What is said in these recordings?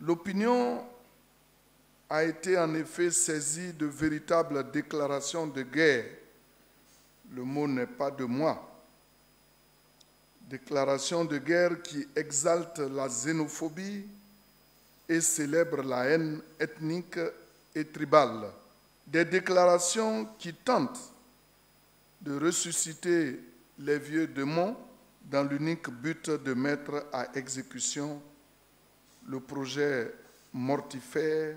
L'opinion a été en effet saisie de véritables déclarations de guerre. Le mot n'est pas de moi. Déclarations de guerre qui exaltent la xénophobie et célèbrent la haine ethnique et tribale. Des déclarations qui tentent de ressusciter les vieux démons dans l'unique but de mettre à exécution le projet mortifère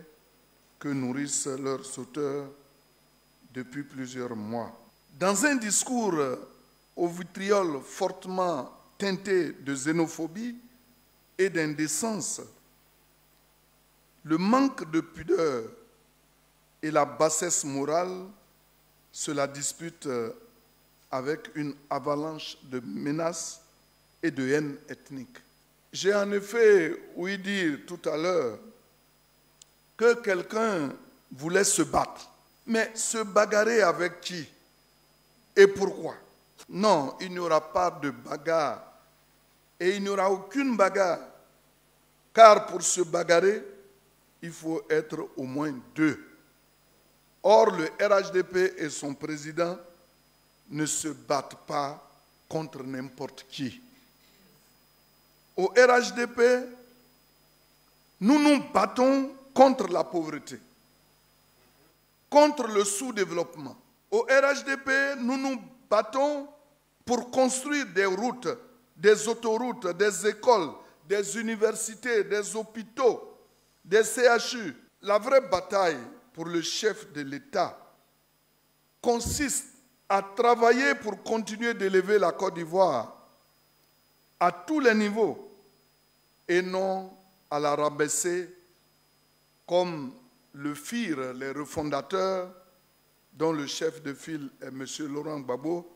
que nourrissent leurs auteurs depuis plusieurs mois. Dans un discours au vitriol fortement teinté de xénophobie et d'indécence, le manque de pudeur et la bassesse morale se la disputent avec une avalanche de menaces et de haine ethnique. J'ai en effet ouï dire tout à l'heure que quelqu'un voulait se battre. Mais se bagarrer avec qui et pourquoi? Non, il n'y aura pas de bagarre et il n'y aura aucune bagarre. Car pour se bagarrer, il faut être au moins deux. Or, le RHDP et son président ne se battent pas contre n'importe qui. Au RHDP, nous nous battons contre la pauvreté, contre le sous-développement. Au RHDP, nous nous battons pour construire des routes, des autoroutes, des écoles, des universités, des hôpitaux, des CHU. La vraie bataille pour le chef de l'État consiste à travailler pour continuer d'élever la Côte d'Ivoire à tous les niveaux et non à la rabaisser comme le firent les refondateurs dont le chef de file est M. Laurent Gbagbo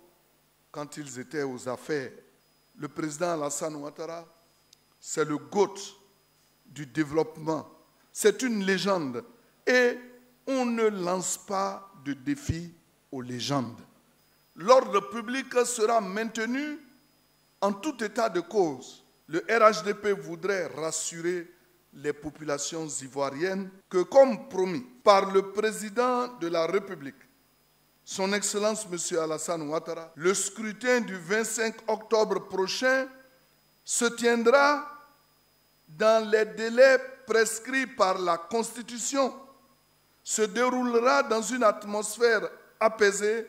quand ils étaient aux affaires. Le président Alassane Ouattara, c'est le GOAT du développement. C'est une légende et on ne lance pas de défi aux légendes. L'ordre public sera maintenu en tout état de cause. Le RHDP voudrait rassurer les populations ivoiriennes que, comme promis par le président de la République, son Excellence M. Alassane Ouattara, le scrutin du 25 octobre prochain se tiendra dans les délais prescrits par la Constitution, se déroulera dans une atmosphère apaisée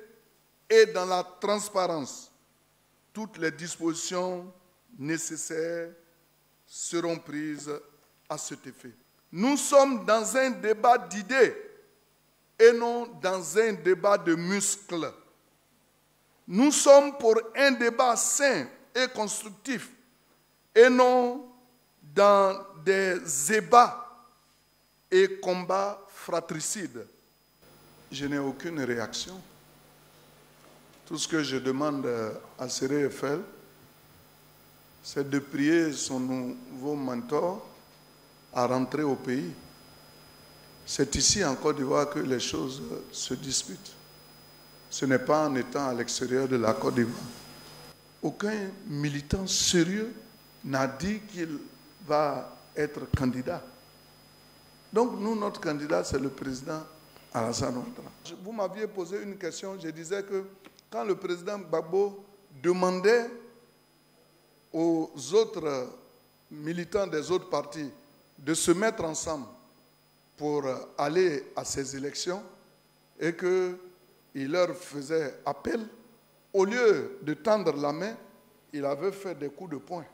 et dans la transparence. Toutes les dispositions nécessaires seront prises à cet effet. Nous sommes dans un débat d'idées et non dans un débat de muscles. Nous sommes pour un débat sain et constructif et non dans des ébats et combats fratricides. Je n'ai aucune réaction. Tout ce que je demande à Séré Eiffel, c'est de prier son nouveau mentor à rentrer au pays. C'est ici en Côte d'Ivoire que les choses se disputent. Ce n'est pas en étant à l'extérieur de la Côte d'Ivoire. Aucun militant sérieux n'a dit qu'il va être candidat. Donc nous, notre candidat, c'est le président Alassane Ouattara. Vous m'aviez posé une question, je disais que quand le président Gbagbo demandait aux autres militants des autres partis de se mettre ensemble pour aller à ces élections et qu'il leur faisait appel, au lieu de tendre la main, il avait fait des coups de poing.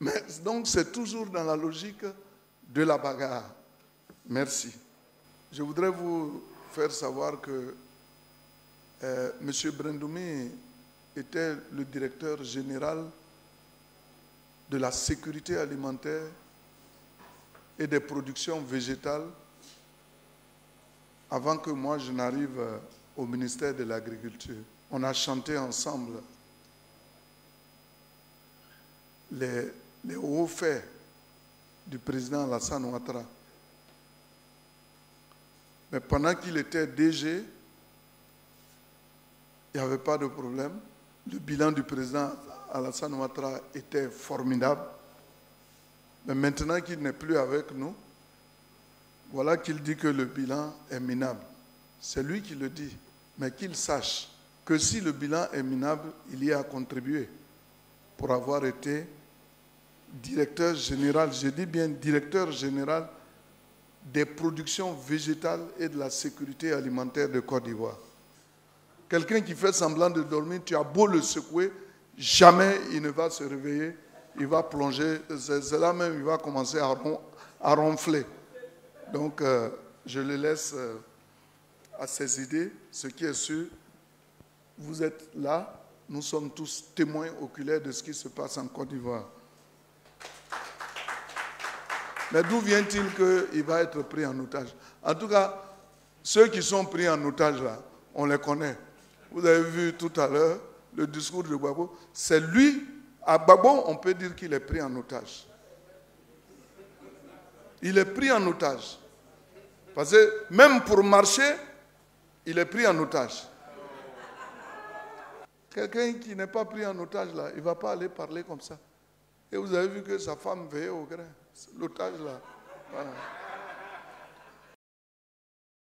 Mais donc c'est toujours dans la logique de la bagarre. Merci. Je voudrais vous faire savoir que M. Brendoumi était le directeur général de la sécurité alimentaire et des productions végétales avant que moi je n'arrive au ministère de l'Agriculture. On a chanté ensemble les hauts faits du président Alassane Ouattara. Mais pendant qu'il était DG, il n'y avait pas de problème. Le bilan du président Alassane Ouattara était formidable. Mais maintenant qu'il n'est plus avec nous, voilà qu'il dit que le bilan est minable. C'est lui qui le dit. Mais qu'il sache que si le bilan est minable, il y a contribué pour avoir été directeur général, je dis bien directeur général des productions végétales et de la sécurité alimentaire de Côte d'Ivoire. Quelqu'un qui fait semblant de dormir, tu as beau le secouer, jamais il ne va se réveiller, il va plonger, c'est là même il va commencer à ronfler. Donc je le laisse à ses idées. Ce qui est sûr, vous êtes là, nous sommes tous témoins oculaires de ce qui se passe en Côte d'Ivoire. Mais d'où vient-il qu'il va être pris en otage? En tout cas, ceux qui sont pris en otage là, on les connaît. Vous avez vu tout à l'heure le discours de Gbagbo. C'est lui, à Gbagbo, on peut dire qu'il est pris en otage. Il est pris en otage. Parce que même pour marcher, il est pris en otage. Quelqu'un qui n'est pas pris en otage là, il ne va pas aller parler comme ça. Et vous avez vu que sa femme veillait au grain. L'otage là. Voilà.